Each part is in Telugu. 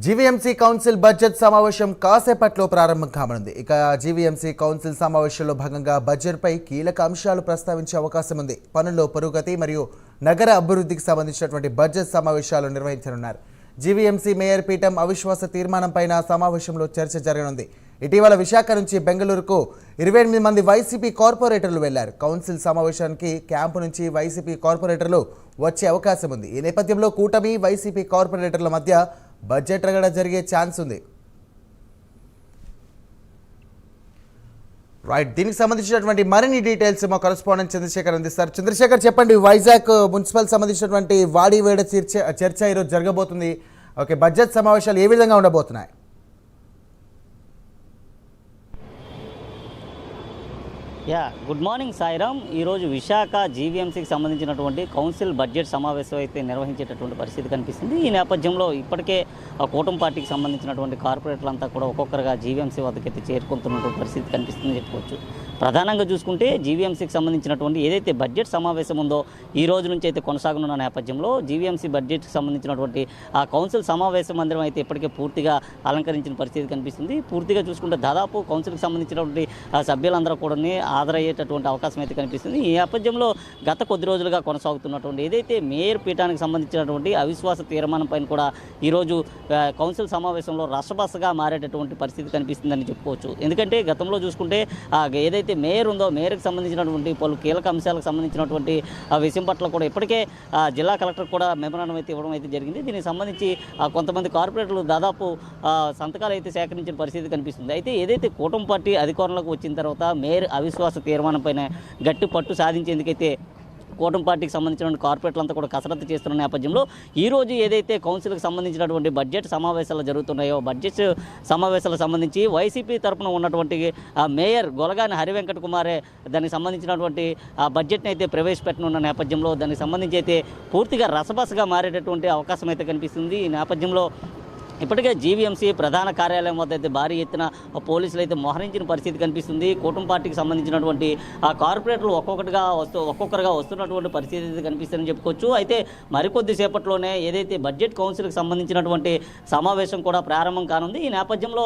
జీవీఎంసీ కౌన్సిల్ బడ్జెట్ సమావేశం కాసేపట్లో ప్రారంభం కానుంది. ఇక జీవీఎంసీ కౌన్సిల్ సమావేశంలో భాగంగా బడ్జెట్పై కీలక అంశాలు ప్రస్తావించే అవకాశం ఉంది. పనుల్లో పురోగతి మరియు నగర అభివృద్ధికి సంబంధించినటువంటి బడ్జెట్ సమావేశాలు నిర్వహించనున్నారు. జీవీఎంసీ మేయర్ పీఠం అవిశ్వాస తీర్మానంపైన సమావేశంలో చర్చ జరగనుంది. ఇటీవల విశాఖ నుంచి బెంగళూరుకు 28 మంది వైసీపీ కార్పొరేటర్లు వెళ్లారు. కౌన్సిల్ సమావేశానికి క్యాంపు నుంచి వైసీపీ కార్పొరేటర్లు వచ్చే అవకాశం ఉంది. ఈ నేపథ్యంలో కూటమి వైసీపీ కార్పొరేటర్ల మధ్య బడ్జెట్ రగడ జరిగే ఛాన్స్ ఉంది. రైట్, దీనికి సంబంధించినటువంటి మరిన్ని డీటెయిల్స్ మా కరెస్పాండెంట్ చంద్రశేఖర్ అందిస్తారు. చంద్రశేఖర్, చెప్పండి, వైజాగ్ మున్సిపల్ సంబంధించినటువంటి వాడివేడ చర్చ ఈరోజు జరగబోతుంది. ఓకే, బడ్జెట్ సమావేశాలు ఏ విధంగా ఉండబోతున్నాయి? Good morning Sairam. ఈరోజు విశాఖ జీవీఎంసీకి సంబంధించినటువంటి కౌన్సిల్ బడ్జెట్ సమావేశం అయితే నిర్వహించేటటువంటి పరిస్థితి కనిపిస్తుంది. ఈ నేపథ్యంలో ఇప్పటికే కూటమి పార్టీకి సంబంధించినటువంటి కార్పొరేటర్లంతా కూడా ఒక్కొక్కరుగా జీవీఎంసీ వద్దకైతే చేరుకుంటున్నటువంటి పరిస్థితి కనిపిస్తుంది చెప్పుకోవచ్చు. ప్రధానంగా చూసుకుంటే జీవీఎంసీకి సంబంధించినటువంటి ఏదైతే బడ్జెట్ సమావేశం ఉందో ఈ రోజు నుంచి అయితే కొనసాగనున్న నేపథ్యంలో జీవీఎంసీ బడ్జెట్కి సంబంధించినటువంటి ఆ కౌన్సిల్ సమావేశ మందిరం అయితే ఇప్పటికే పూర్తిగా అలంకరించిన పరిస్థితి కనిపిస్తుంది. పూర్తిగా చూసుకుంటే దాదాపు కౌన్సిల్కి సంబంధించినటువంటి సభ్యులందరూ కూడా హాజరయ్యేటటువంటి అవకాశం అయితే కనిపిస్తుంది. ఈ నేపథ్యంలో గత కొద్ది రోజులుగా కొనసాగుతున్నటువంటి ఏదైతే మేయర్ పీఠానికి సంబంధించినటువంటి అవిశ్వాస తీర్మానం పైన కూడా ఈరోజు కౌన్సిల్ సమావేశంలో రసబసగా మారేటటువంటి పరిస్థితి కనిపిస్తుందని చెప్పుకోవచ్చు. ఎందుకంటే గతంలో చూసుకుంటే ఏదైతే మేయర్ ఉందో మేయర్కి సంబంధించినటువంటి పలు కీలక అంశాలకు సంబంధించినటువంటి విషయం పట్ల కూడా ఇప్పటికే జిల్లా కలెక్టర్ కూడా మెమరాండం అయితే ఇవ్వడం అయితే జరిగింది. దీనికి సంబంధించి కొంతమంది కార్పొరేటర్లు దాదాపు సంతకాలు అయితే సేకరించిన పరిస్థితి కనిపిస్తుంది. అయితే ఏదైతే కూటమి పార్టీ అధికారంలోకి వచ్చిన తర్వాత మేయర్ అవిశ్వాస తీర్మానం పైన గట్టి పట్టు సాధించేందుకైతే కూటమి పార్టీకి సంబంధించిన కార్పొరేట్లంతా కూడా కసరత్తు చేస్తున్న నేపథ్యంలో ఈరోజు ఏదైతే కౌన్సిల్కి సంబంధించినటువంటి బడ్జెట్ సమావేశాలు జరుగుతున్నాయో బడ్జెట్ సమావేశాలకు సంబంధించి వైసీపీ తరఫున ఉన్నటువంటి మేయర్ గొలగాని హరివెంకట కుమారే దానికి సంబంధించినటువంటి బడ్జెట్ని అయితే ప్రవేశపెట్టనున్న నేపథ్యంలో దానికి సంబంధించి అయితే పూర్తిగా రసబసగా మారేటటువంటి అవకాశం అయితే కనిపిస్తుంది. ఈ నేపథ్యంలో ఇప్పటికే జీవీఎంసీ ప్రధాన కార్యాలయం వద్ద అయితే భారీ ఎత్తున పోలీసులు అయితే మోహరించిన పరిస్థితి కనిపిస్తుంది. కూటమి పార్టీకి సంబంధించినటువంటి కార్పొరేటర్లు ఒక్కొక్కరుగా వస్తున్నటువంటి పరిస్థితి అయితే కనిపిస్తుందని చెప్పుకోవచ్చు. అయితే మరికొద్ది సేపట్లోనే ఏదైతే బడ్జెట్ కౌన్సిల్కి సంబంధించినటువంటి సమావేశం కూడా ప్రారంభం కానుంది. ఈ నేపథ్యంలో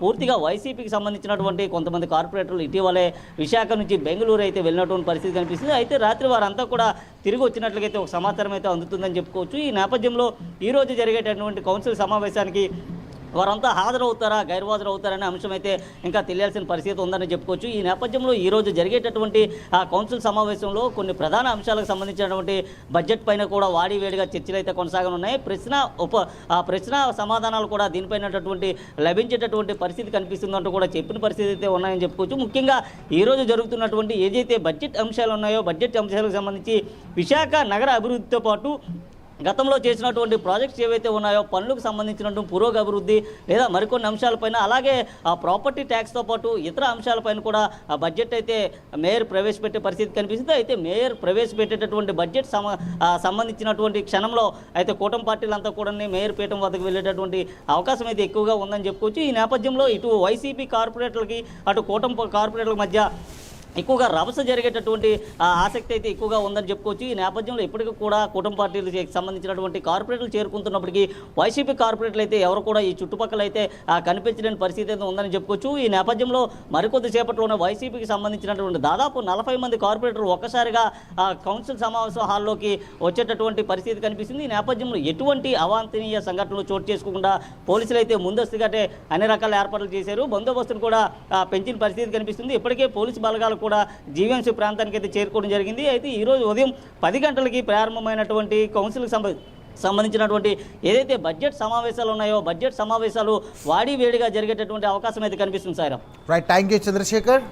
పూర్తిగా వైసీపీకి సంబంధించినటువంటి కొంతమంది కార్పొరేటర్లు ఇటీవలే విశాఖ నుంచి బెంగళూరు అయితే వెళ్ళినటువంటి పరిస్థితి కనిపిస్తుంది. అయితే రాత్రి వారంతా కూడా తిరిగి వచ్చినట్లయితే ఒక సమాచారం అయితే అందుతుందని చెప్పుకోవచ్చు. ఈ నేపథ్యంలో ఈరోజు జరిగేటటువంటి కౌన్సిల్ సమావేశానికి వారంతా హాజరవుతారా గైర్హాజరవుతారనే అంశం అయితే ఇంకా తెలియాల్సిన పరిస్థితి ఉందని చెప్పుకోవచ్చు. ఈ నేపథ్యంలో ఈరోజు జరిగేటటువంటి కౌన్సిల్ సమావేశంలో కొన్ని ప్రధాన అంశాలకు సంబంధించినటువంటి బడ్జెట్ పైన కూడా వాడివేడిగా చర్చలు అయితే కొనసాగనున్నాయి. ప్రశ్న సమాధానాలు కూడా దీనిపైనటువంటి లభించేటటువంటి పరిస్థితి కనిపిస్తుందంటూ కూడా చెప్పిన పరిస్థితి అయితే ఉన్నాయని చెప్పుకోవచ్చు. ముఖ్యంగా ఈరోజు జరుగుతున్నటువంటి ఏదైతే బడ్జెట్ అంశాలు ఉన్నాయో బడ్జెట్ అంశాలకు సంబంధించి విశాఖ నగర అభివృద్ధితో పాటు గతంలో చేసినటువంటి ప్రాజెక్ట్స్ ఏవైతే ఉన్నాయో పనులకు సంబంధించినటువంటి పురోగభివృద్ధి లేదా మరికొన్ని అంశాలపైన అలాగే ప్రాపర్టీ ట్యాక్స్తో పాటు ఇతర అంశాలపైన కూడా బడ్జెట్ అయితే మేయర్ ప్రవేశపెట్టే పరిస్థితి కనిపిస్తుంది. అయితే మేయర్ ప్రవేశపెట్టేటటువంటి బడ్జెట్ సంబంధించినటువంటి క్షణంలో అయితే కూటమి పార్టీలంతా కూడా మేయర్ పీఠం వద్దకు వెళ్ళేటటువంటి అవకాశం అయితే ఎక్కువగా ఉందని చెప్పుకోవచ్చు. ఈ నేపథ్యంలో ఇటు వైసీపీ కార్పొరేటర్లకి అటు కూటమి కార్పొరేటర్ల మధ్య ఎక్కువగా రభస జరిగేటటువంటి ఆసక్తి అయితే ఎక్కువగా ఉందని చెప్పుకోవచ్చు. ఈ నేపథ్యంలో ఇప్పటికీ కూడా కూటమి పార్టీలకు సంబంధించినటువంటి కార్పొరేటర్లు చేరుకుంటున్నప్పటికీ వైసీపీ కార్పొరేటర్లు అయితే ఎవరు కూడా ఈ చుట్టుపక్కల అయితే కనిపించలేని పరిస్థితి అయితే ఉందని చెప్పుకోవచ్చు. ఈ నేపథ్యంలో మరికొద్ది సేపట్లోనే వైసీపీకి సంబంధించినటువంటి దాదాపు 40 మంది కార్పొరేటర్లు ఒక్కసారిగా కౌన్సిల్ సమావేశ హాల్లోకి వచ్చేటటువంటి పరిస్థితి కనిపిస్తుంది. ఈ నేపథ్యంలో ఎటువంటి అవాంఛనీయ సంఘటనలు చోటు చేసుకోకుండా పోలీసులు అయితే ముందస్తుగానే అన్ని రకాల ఏర్పాట్లు చేశారు. బందోబస్తును కూడా పెంచిన పరిస్థితి కనిపిస్తుంది. ఇప్పటికే పోలీసు బలగాలు కూడా జీవీఎంసీ ప్రాంతానికి అయితే చేరుకోవడం జరిగింది. అయితే ఈరోజు ఉదయం 10 గంటలకి ప్రారంభమైనటువంటి కౌన్సిల్కి సంబంధించినటువంటి ఏదైతే బడ్జెట్ సమావేశాలు ఉన్నాయో బడ్జెట్ సమావేశాలు వాడివేడిగా జరిగేటటువంటి అవకాశం అయితే కనిపిస్తుంది. Sir right, thank you Chandrasekhar.